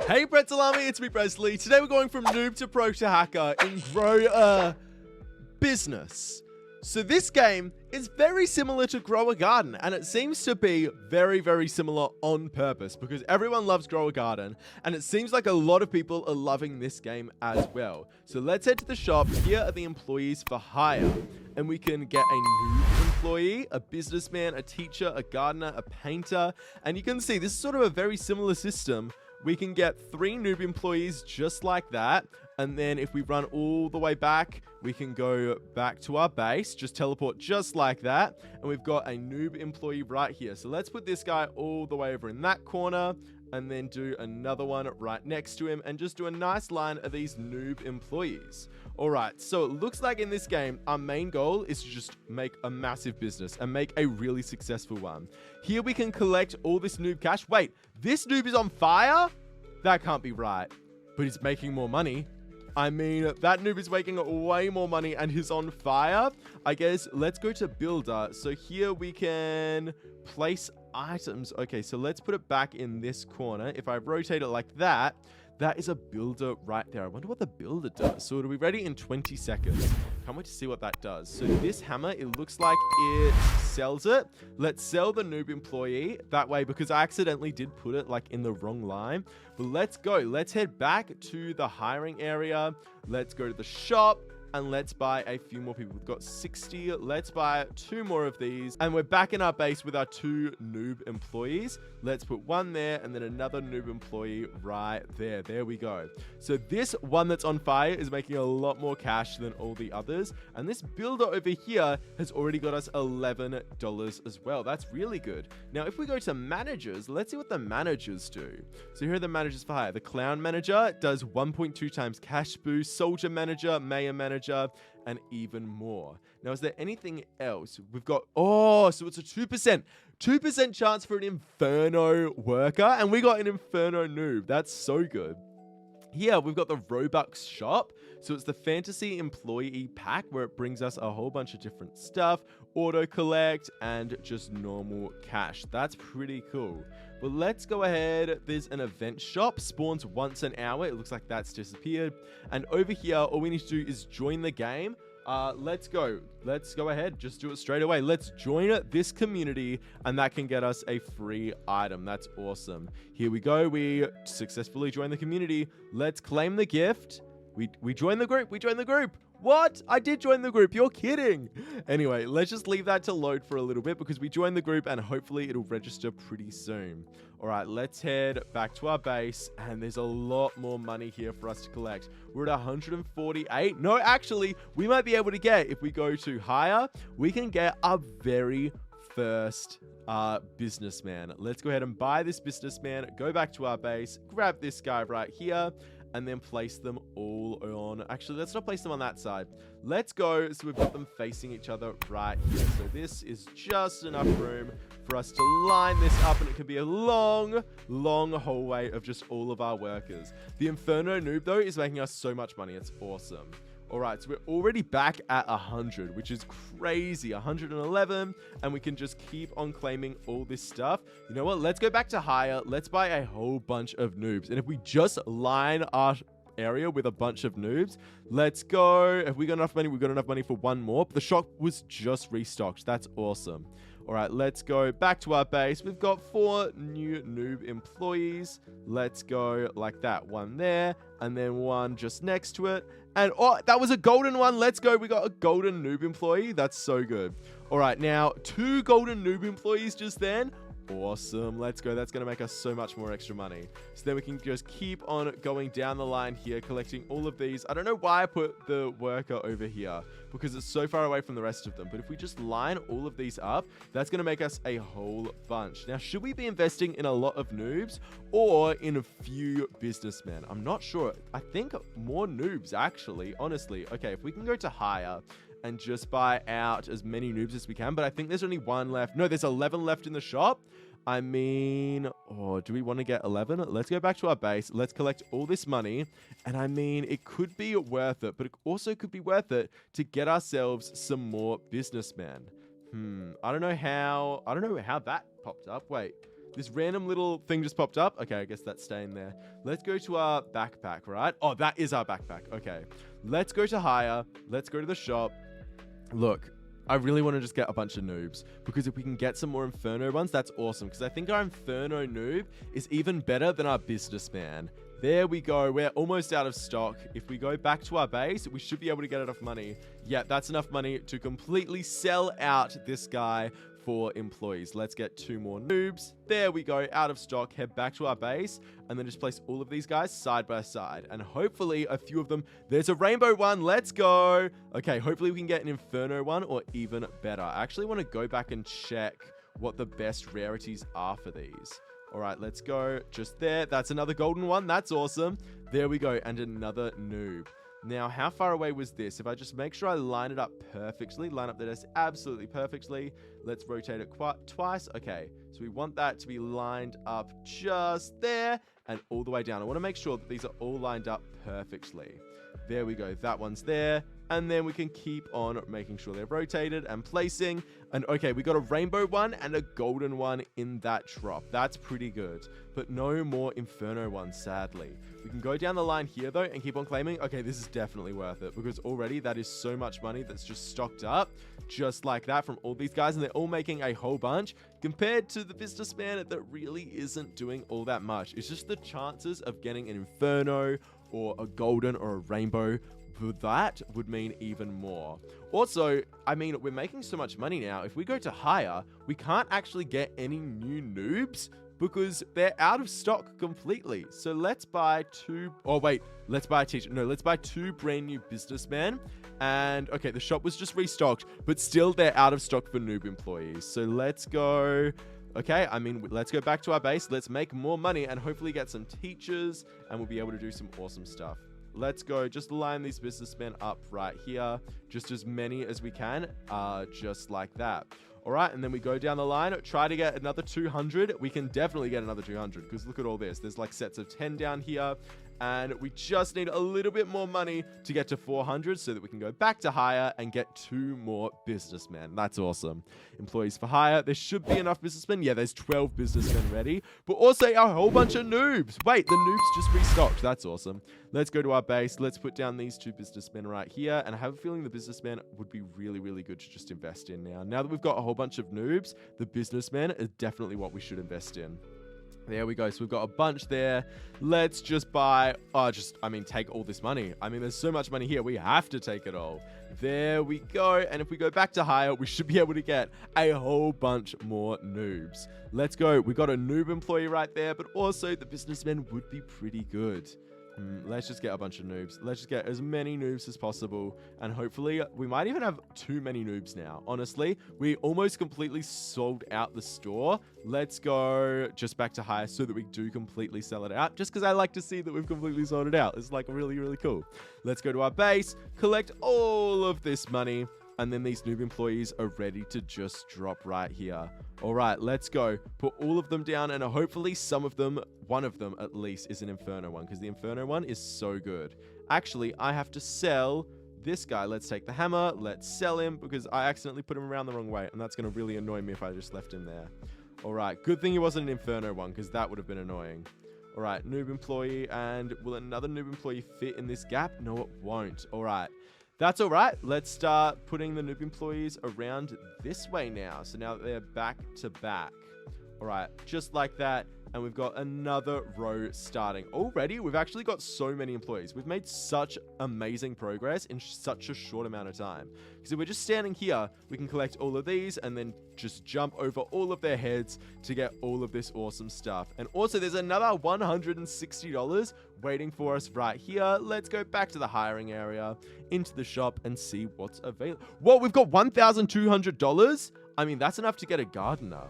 Hey Pretzel Army, it's me Prezley. Today we're going from noob to pro to hacker in Grow a Business. So this game is very similar to Grow a Garden, and it seems to be very, very similar on purpose because everyone loves Grow a Garden, and it seems like a lot of people are loving this game as well. So let's head to the shop. Here are the employees for hire, and we can get a noob employee, a businessman, a teacher, a gardener, a painter, and you can see this is sort of a very similar system. We can get 3 noob employees just like that. And then if we run all the way back, we can go back to our base, just teleport just like that. And we've got a noob employee right here. So let's put this guy all the way over in that corner and then do another one right next to him and just do a nice line of these noob employees. All right, so it looks like in this game, our main goal is to just make a massive business and make a really successful one. Here we can collect all this noob cash. Wait, this noob is on fire? That can't be right, but he's making more money. I mean, that noob is making way more money and he's on fire. I guess let's go to builder. So here we can place items. Okay, so let's put it back in this corner. If I rotate it like that, that is a builder right there. I wonder what the builder does. So it'll be ready in 20 seconds. Can't wait to see what that does. So this hammer, it looks like it sells it. Let's sell the noob employee that way because I accidentally did put it like in the wrong line. But let's go. Let's head back to the hiring area. Let's go to the shop. And let's buy a few more people. We've got 60. Let's buy 2 more of these. And we're back in our base with our 2 noob employees. Let's put one there and then another noob employee right there. There we go. So this one that's on fire is making a lot more cash than all the others. And this builder over here has already got us $11 as well. That's really good. Now, if we go to managers, let's see what the managers do. So here are the managers for hire. The clown manager does 1.2 times cash boost, soldier manager, mayor manager, and even more. Now, is there anything else? We've got, oh, so it's a 2% chance for an Inferno worker, and we got an Inferno noob. That's so good. Here, we've got the Robux shop. So it's the fantasy employee pack where it brings us a whole bunch of different stuff, auto collect, and just normal cash. That's pretty cool. But let's go ahead. There's an event shop, spawns once an hour. It looks like that's disappeared. And over here, all we need to do is join the game. Let's go ahead. Just do it straight away. Let's join this community and that can get us a free item. That's awesome. Here we go. We successfully joined the community. Let's claim the gift. We joined the group. We joined the group. What? I did join the group. You're kidding. Anyway, let's just leave that to load for a little bit because we joined the group and hopefully it'll register pretty soon. All right, let's head back to our base and there's a lot more money here for us to collect. We're at 148. No, actually, we might be able to get, if we go to hire, we can get our very first businessman. Let's go ahead and buy this businessman, go back to our base, grab this guy right here, and then place them all on. Actually, let's not place them on that side. Let's go. So we've got them facing each other right here. So this is just enough room for us to line this up, and it can be a long, long hallway of just all of our workers. The Inferno noob, though, is making us so much money. It's awesome. All right, so we're already back at 100, which is crazy. 111, and we can just keep on claiming all this stuff. You know what? Let's go back to hire. Let's buy a whole bunch of noobs. And if we just line our area with a bunch of noobs, let's go. Have we got enough money? We've got enough money for one more. The shop was just restocked. That's awesome. All right, let's go back to our base. We've got 4 new noob employees. Let's go like that. One there, and then one just next to it. And, oh, that was a golden one. Let's go. We got a golden noob employee. That's so good. All right, now 2 golden noob employees just then. Awesome. Let's go. That's going to make us so much more extra money. So then we can just keep on going down the line here, collecting all of these. I don't know why I put the worker over here because it's so far away from the rest of them. But if we just line all of these up, that's going to make us a whole bunch. Now, should we be investing in a lot of noobs or in a few businessmen? I'm not sure. I think more noobs, actually, honestly. Okay, if we can go to hire and just buy out as many noobs as we can. But I think there's only 1 left. No, there's 11 left in the shop. I mean, oh, do we want to get 11? Let's go back to our base. Let's collect all this money. And I mean, it could be worth it, but it also could be worth it to get ourselves some more businessmen. I don't know how that popped up. Wait, This random little thing just popped up. Okay, I guess that's staying there. Let's go to our backpack, right? Oh, that is our backpack. Okay. Let's go to hire. Let's go to the shop. Look, I really want to just get a bunch of noobs, because if we can get some more Inferno ones, that's awesome. Because I think our Inferno noob is even better than our businessman. There we go. We're almost out of stock. If we go back to our base, we should be able to get enough money. Yeah, that's enough money to completely sell out this guy for employees. Let's get 2 more noobs. There we go. Out of stock. Head back to our base and then just place all of these guys side by side. And hopefully a few of them. There's a rainbow one. Let's go. Okay, hopefully we can get an Inferno one or even better. I actually want to go back and check what the best rarities are for these. All right, let's go just there. That's another golden one. That's awesome. There we go. And another noob. Now, how far away was this? If I just make sure I line it up perfectly, line up the desk absolutely perfectly. Let's rotate it twice. Okay, so we want that to be lined up just there and all the way down. I want to make sure that these are all lined up perfectly. There we go. That one's there. And then we can keep on making sure they're rotated and placing. And okay, we got a rainbow one and a golden one in that drop. That's pretty good. But no more Inferno ones, sadly. We can go down the line here, though, and keep on claiming. Okay, this is definitely worth it, because already that is so much money that's just stocked up. Just like that from all these guys. And they're all making a whole bunch. Compared to the businessman, that really isn't doing all that much. It's just the chances of getting an Inferno or a golden or a rainbow, that would mean even more. Also, I mean, we're making so much money now. If we go to hire, we can't actually get any new noobs because they're out of stock completely. So let's buy 2. Oh, wait, let's buy a teacher. No, let's buy 2 brand new businessmen. And okay, the shop was just restocked, but still they're out of stock for noob employees. So let's go. Okay, I mean, let's go back to our base. Let's make more money and hopefully get some teachers, and we'll be able to do some awesome stuff. Let's go. Just line these businessmen up right here. Just as many as we can. Just like that. All right, and then we go down the line. Try to get another 200. We can definitely get another 200 because look at all this. There's like sets of 10 down here. And we just need a little bit more money to get to 400 so that we can go back to hire and get 2 more businessmen. That's awesome. Employees for hire. There should be enough businessmen. Yeah, there's 12 businessmen ready. But also a whole bunch of noobs. Wait, the noobs just restocked. That's awesome. Let's go to our base. Let's put down these 2 businessmen right here. And I have a feeling the businessmen would be really, really good to just invest in now. Now that we've got a whole bunch of noobs, the businessmen is definitely what we should invest in. There we go. So we've got a bunch there. Let's just buy, take all this money. I mean, there's so much money here. We have to take it all. There we go. And if we go back to hire, we should be able to get a whole bunch more noobs. Let's go. We got a noob employee right there, but also the businessmen would be pretty good. Let's just get a bunch of noobs. Let's just get as many noobs as possible. And hopefully, we might even have too many noobs now. Honestly, we almost completely sold out the store. Let's go just back to hire so that we do completely sell it out. Just because I like to see that we've completely sold it out. It's like really, really cool. Let's go to our base, collect all of this money. And then these noob employees are ready to just drop right here. All right, let's go. Put all of them down, and hopefully some of them, one of them at least, is an Inferno one, because the Inferno one is so good. Actually, I have to sell this guy. Let's take the hammer. Let's sell him, because I accidentally put him around the wrong way, and that's going to really annoy me if I just left him there. All right, good thing he wasn't an Inferno one, because that would have been annoying. All right, noob employee, and will another noob employee fit in this gap? No, it won't. All right. That's all right. Let's start putting the noob employees around this way now. So now that they're back to back. All right, just like that. And we've got another row starting. Already, we've actually got so many employees. We've made such amazing progress in such a short amount of time. Because if we're just standing here, we can collect all of these and then just jump over all of their heads to get all of this awesome stuff. And also, there's another $160 waiting for us right here. Let's go back to the hiring area, into the shop, and see what's available. Whoa, we've got $1,200? I mean, that's enough to get a gardener.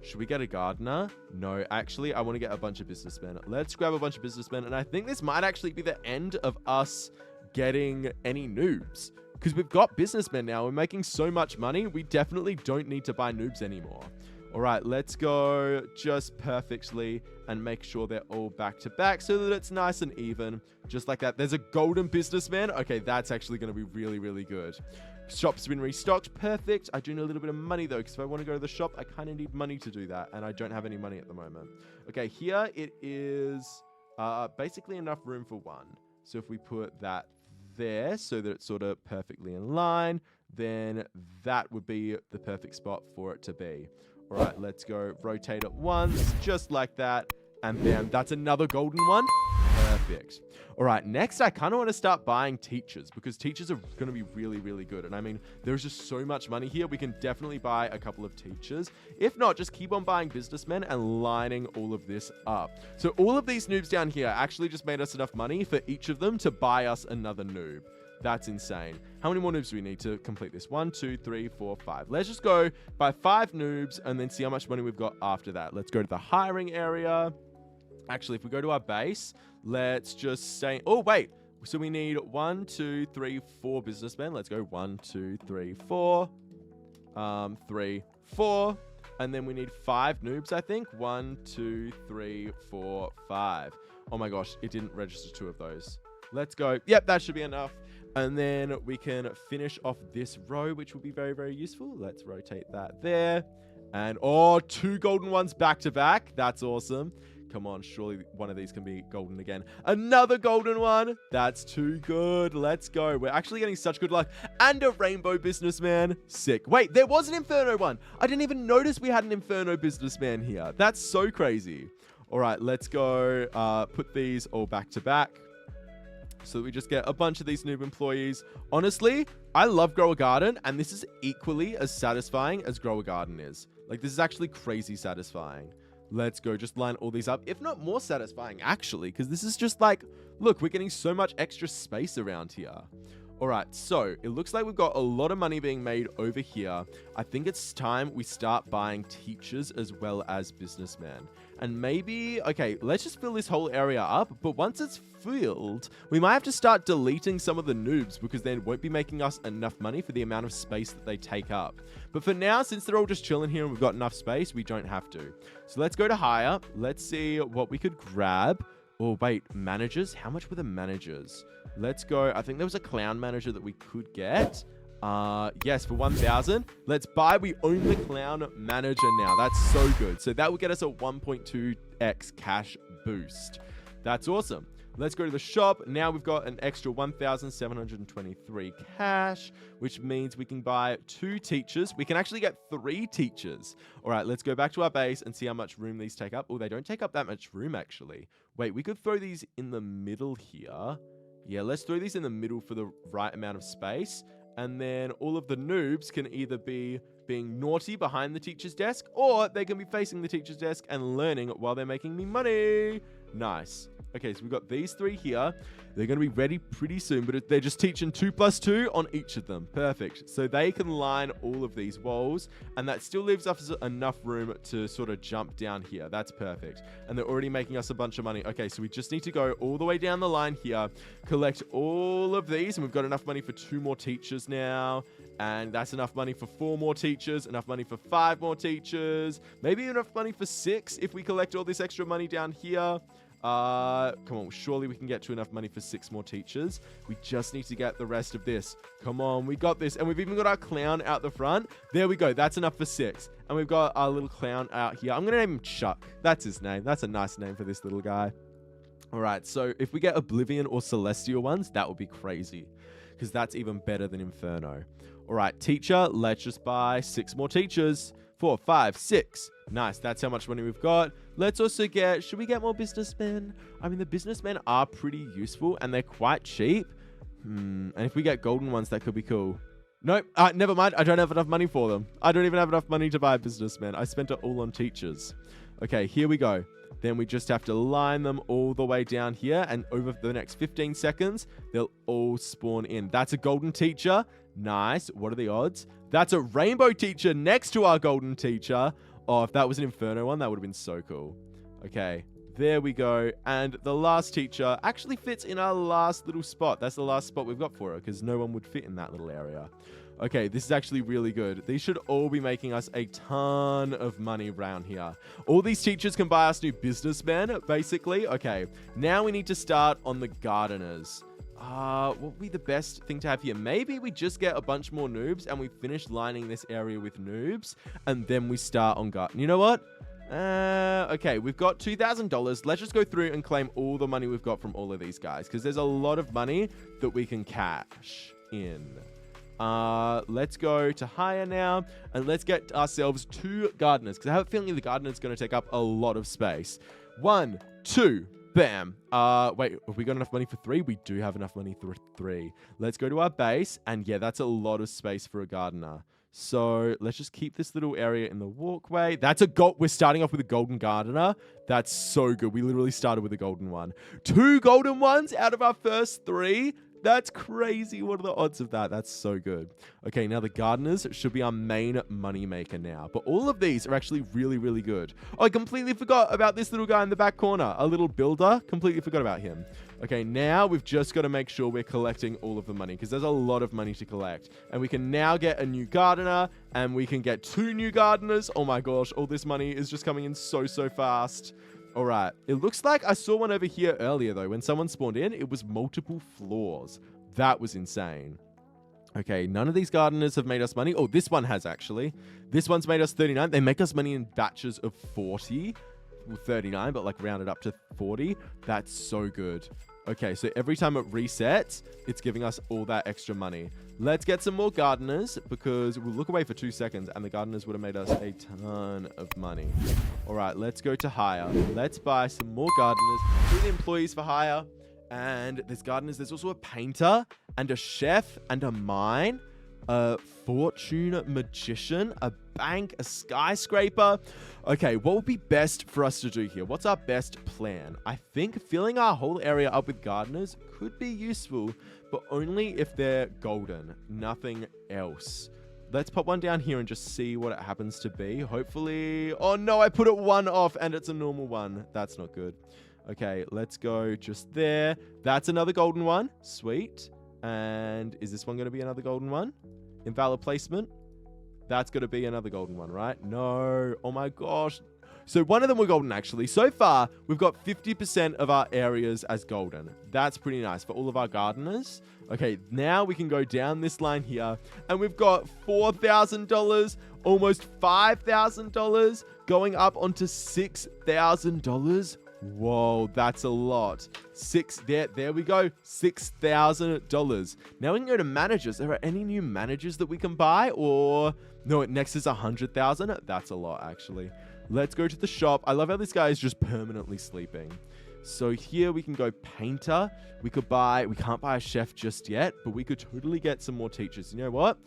Should we get a gardener? No, actually, I want to get a bunch of businessmen. Let's grab a bunch of businessmen. And I think this might actually be the end of us getting any noobs. Because we've got businessmen now. We're making so much money. We definitely don't need to buy noobs anymore. All right, let's go just perfectly and make sure they're all back to back so that it's nice and even, just like that. There's a golden businessman. Okay, that's actually going to be really, really good. Shop's been restocked. Perfect. I do need a little bit of money, though, because if I want to go to the shop, I kind of need money to do that, and I don't have any money at the moment. Okay, here it is basically enough room for one. So if we put that there so that it's sort of perfectly in line, then that would be the perfect spot for it to be. All right, let's go rotate it once, just like that. And bam, that's another golden one. Perfect. All right, next I kind of want to start buying teachers because teachers are going to be really, really good. And I mean, there's just so much money here. We can definitely buy a couple of teachers. If not, just keep on buying businessmen and lining all of this up. So all of these noobs down here actually just made us enough money for each of them to buy us another noob. That's insane. How many more noobs do we need to complete this? 1, 2, 3, 4, 5. Let's just go buy 5 noobs and then see how much money we've got after that. Let's go to the hiring area. Actually, if we go to our base, let's just say... Oh, wait. So we need 1, 2, 3, 4 businessmen. Let's go 1, 2, 3, 4. 3, 4. And then we need 5 noobs, I think. 1, 2, 3, 4, 5. Oh my gosh, it didn't register 2 of those. Let's go. Yep, that should be enough. And then we can finish off this row, which will be very, very useful. Let's rotate that there. And, oh, 2 golden ones back to back. That's awesome. Come on, surely one of these can be golden again. Another golden one. That's too good. Let's go. We're actually getting such good luck. And a rainbow businessman. Sick. Wait, there was an Inferno one. I didn't even notice we had an Inferno businessman here. That's so crazy. All right, let's go put these all back to back. So that we just get a bunch of these noob employees. Honestly, I love Grow a Garden, and this is equally as satisfying as Grow a Garden is. Like, this is actually crazy satisfying. Let's go just line all these up, if not more satisfying, actually, because this is just like, look, we're getting so much extra space around here. All right, so it looks like we've got a lot of money being made over here. I think it's time we start buying teachers as well as businessmen. And maybe, okay, let's just fill this whole area up. But once it's filled, we might have to start deleting some of the noobs because they won't be making us enough money for the amount of space that they take up. But for now, since they're all just chilling here and we've got enough space, we don't have to. So let's go to hire. Let's see what we could grab. Oh, wait, managers? How much were the managers? Let's go. I think there was a clown manager that we could get. Yes, for 1,000. Let's buy. We own the clown manager now. That's so good. So that will get us a 1.2x cash boost. That's awesome. Let's go to the shop. Now we've got an extra 1,723 cash, which means we can buy 2 teachers. We can actually get 3 teachers. All right, let's go back to our base and see how much room these take up. Oh, they don't take up that much room, actually. Wait, we could throw these in the middle here. Yeah, let's throw these in the middle for the right amount of space. And then all of the noobs can either be being naughty behind the teacher's desk, or they can be facing the teacher's desk and learning while they're making me money. Nice. Okay, so we've got these 3 here. They're going to be ready pretty soon, but they're just teaching 2 plus 2 on each of them. Perfect. So they can line all of these walls, and that still leaves us enough room to sort of jump down here. That's perfect. And they're already making us a bunch of money. Okay, so we just need to go all the way down the line here, collect all of these, and we've got enough money for 2 more teachers now. And that's enough money for 4 more teachers, enough money for 5 more teachers, maybe enough money for 6 if we collect all this extra money down here. Come on, surely we can get to enough money for 6 more teachers. We just need to get the rest of this. Come on, we got this. And we've even got our clown out the front. There we go. That's enough for 6. And we've got our little clown out here. I'm going to name him Chuck. That's his name. That's a nice name for this little guy. All right, so if we get Oblivion or Celestial ones, that would be crazy, because that's even better than Inferno. All right, teacher, let's just buy 6 more teachers. 4, 5, 6. Nice. That's how much money we've got. Let's also get... Should we get more businessmen? I mean, the businessmen are pretty useful and they're quite cheap. And if we get golden ones, that could be cool. Nope. Never mind. I don't have enough money for them. I don't even have enough money to buy businessmen. I spent it all on teachers. Okay, here we go. Then we just have to line them all the way down here. And over the next 15 seconds, they'll all spawn in. That's a golden teacher. Nice. What are the odds? That's a rainbow teacher next to our golden teacher. Oh, if that was an Inferno one, that would have been so cool. Okay, there we go. And the last teacher actually fits in our last little spot. That's the last spot we've got for her, because no one would fit in that little area. Okay, this is actually really good. These should all be making us a ton of money around here. All these teachers can buy us new businessmen, basically. Okay, now we need to start on the gardeners. What would be the best thing to have here? Maybe we just get a bunch more noobs and we finish lining this area with noobs and then we start on garden. You know what? Okay, we've got $2,000. Let's just go through and claim all the money we've got from all of these guys because there's a lot of money that we can cash in. Let's go to hire now and let's get ourselves 2 gardeners because I have a feeling the gardener's going to take up a lot of space. 1, 2, bam. Wait, have we got enough money for 3? We do have enough money for 3. Let's go to our base and yeah, that's a lot of space for a gardener. So let's just keep this little area in the walkway. That's a gold. We're starting off with a golden gardener. That's so good. We literally started with a golden one. 2 golden ones out of our first 3. That's crazy. What are the odds of that? That's so good. Okay, now the gardeners should be our main money maker now. But all of these are actually really, really good. Oh, I completely forgot about this little guy in the back corner. A little builder. Completely forgot about him. Okay, now we've just got to make sure we're collecting all of the money because there's a lot of money to collect. And we can now get a new gardener and we can get 2 new gardeners. Oh my gosh, all this money is just coming in so, so fast. All right, it looks like I saw one over here earlier, though. When someone spawned in, it was multiple floors. That was insane. Okay, none of these gardeners have made us money. Oh, this one has, actually. This one's made us 39. They make us money in batches of 40. Well, 39, but like rounded up to 40. That's so good. Okay, so every time it resets, it's giving us all that extra money. Let's get some more gardeners because we'll look away for 2 seconds and the gardeners would have made us a ton of money. All right, let's go to hire. Let's buy some more gardeners, 3 employees for hire. And there's gardeners. There's also a painter and a chef and a mine, a fortune magician, a bank, a skyscraper. Okay, what would be best for us to do here? What's our best plan? I think filling our whole area up with gardeners could be useful, but only if they're golden, nothing else. Let's pop one down here and just see what it happens to be. Hopefully... Oh no, I put it 1 off and it's a normal one. That's not good. Okay, let's go just there. That's another golden one. Sweet. And is this one going to be another golden one? Invalid placement. That's going to be another golden one, right? No. Oh my gosh. So one of them were golden, actually. So far, we've got 50% of our areas as golden. That's pretty nice for all of our gardeners. Okay, now we can go down this line here. And we've got $4,000, almost $5,000, going up onto $6,000. Whoa, that's a lot. There we go. $6,000. Now we can go to managers. Are there any new managers that we can buy? Or no, next is 100,000. That's a lot, actually. Let's go to the shop. I love how this guy is just permanently sleeping. So here we can go painter. We can't buy a chef just yet, but we could totally get some more teachers. You know what?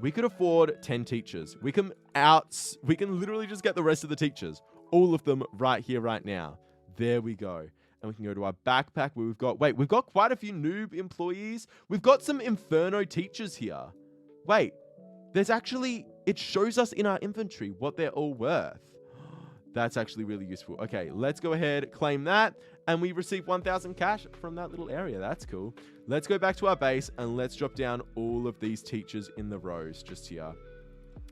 We could afford 10 teachers. We can literally just get the rest of the teachers. All of them right here, right now. There we go. And we can go to our backpack where we've got quite a few noob employees. We've got some Inferno teachers here. Wait, it shows us in our inventory what they're all worth. That's actually really useful. Okay, let's go ahead, claim that. And we receive 1,000 cash from that little area. That's cool. Let's go back to our base and let's drop down all of these teachers in the rows just here.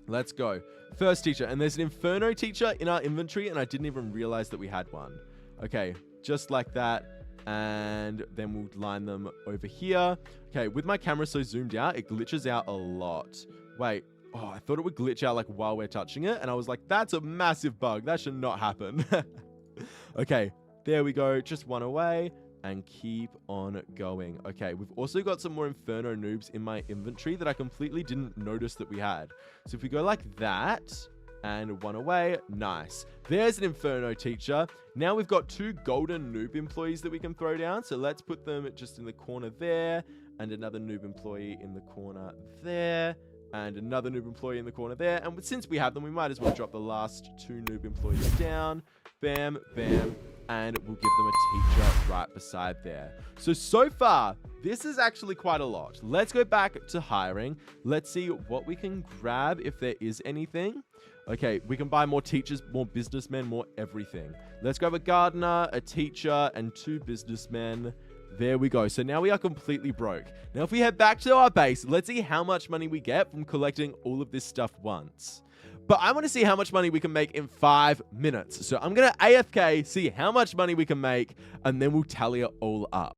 Let's go. First teacher. And there's an Inferno teacher in our inventory and I didn't even realize that we had one. Okay, just like that. And then we'll line them over here. Okay, with my camera so zoomed out, it glitches out a lot. Wait. Oh, I thought it would glitch out like while we're touching it. And I was like, that's a massive bug. That should not happen. Okay, there we go. Just one away and keep on going. Okay, we've also got some more Inferno noobs in my inventory that I completely didn't notice that we had. So if we go like that and one away, nice. There's an Inferno teacher. Now we've got 2 golden noob employees that we can throw down. So let's put them just in the corner there and another noob employee in the corner there. And another noob employee in the corner there. And since we have them, we might as well drop the last 2 noob employees down. Bam, bam. And we'll give them a teacher right beside there. So far, This is actually quite a lot. Let's go back to hiring. Let's see what we can grab if there is anything. Okay, we can buy more teachers, more businessmen, more everything. Let's grab a gardener, a teacher, and 2 businessmen. There we go. So now we are completely broke. Now, if we head back to our base, let's see how much money we get from collecting all of this stuff once. But I want to see how much money we can make in 5 minutes. So I'm going to AFK, see how much money we can make, and then we'll tally it all up.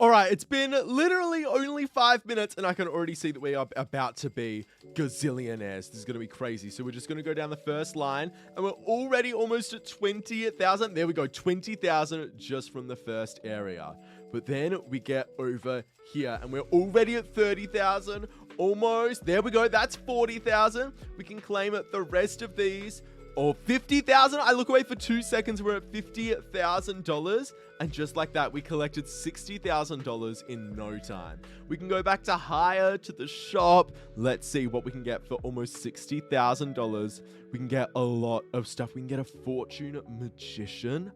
All right, it's been literally only 5 minutes, and I can already see that we are about to be gazillionaires. This is going to be crazy. So we're just going to go down the first line, and we're already almost at 20,000. There we go, 20,000 just from the first area. But then we get over here, and we're already at 30,000, almost. There we go, that's 40,000. We can claim it the rest of these. Or 50,000. I look away for 2 seconds. We're at $50,000. And just like that, we collected $60,000 in no time. We can go back to hire to the shop. Let's see what we can get for almost $60,000. We can get a lot of stuff. We can get a fortune magician.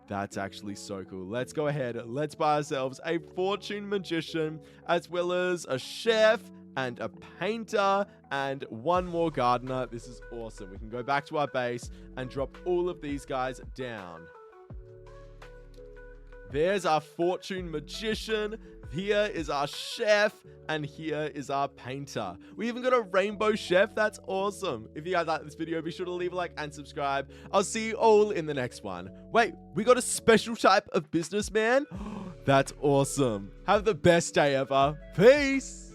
That's actually so cool. Let's go ahead. Let's buy ourselves a fortune magician, as well as a chef and a painter and 1 more gardener. This is awesome. We can go back to our base and drop all of these guys down. There's our fortune magician. Here is our chef, and here is our painter. We even got a rainbow chef. That's awesome. If you guys like this video, be sure to leave a like and subscribe. I'll see you all in the next one. Wait, we got a special type of businessman? That's awesome. Have the best day ever. Peace.